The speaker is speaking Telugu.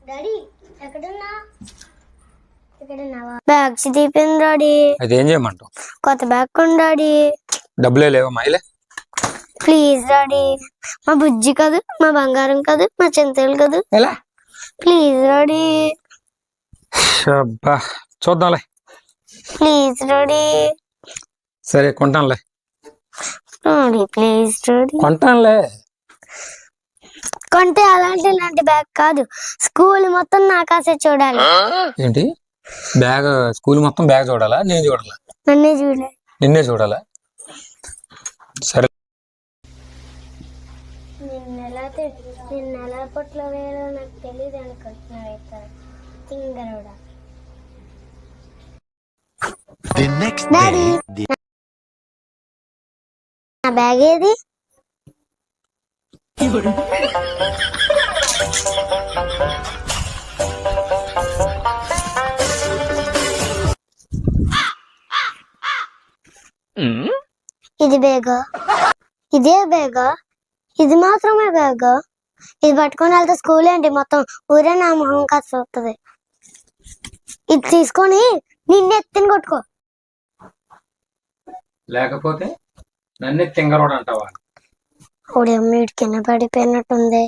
Daddy bags తీపింది daddy. అది ఏం చేయమంటావు? కొత్త బ్యాగ్ కొని డాడీ. డబ్బులే లేవా మైలే? ప్లీజ్ డాడీ, మా బుజ్జి కాదు, మా బంగారం కాదు, మా చింతలు కాదు, ప్లీజ్ డాడీ. చూద్దాంలే. Please daddy. సరే కొంటానులే డాడీ ప్లీజ్ డాడీ. కొంటానులే. కొంటే ఇలాంటి బ్యాగ్ కాదు, స్కూల్ మొత్తం నాకాసే చూడాలి. ఏంటి బ్యాగ్? స్కూల్ మొత్తం బ్యాగ్ చూడాలా? నేను చూడాలా? నన్నే చూడాలి. నిన్నే చూడాలా? సరే. నిన్నెలా పొట్లో వేయాలో నాకు తెలియదు అనుకుంటున్నా. నా బ్యాగ్ ఏది? ఇది బేగా, ఇదే బేగా, ఇది మాత్రమే బేగా. ఇది పట్టుకొని వెళ్తే స్కూల్ ఏంటి, మొత్తం ఊరే నా మొహం కాస్త వస్తుంది. ఇది తీసుకొని నిన్ను ఎత్తిని కొట్టుకో. లేకపోతే నన్నే తింగరోడు అంటావా? కింద పడిపోయినట్టుంది.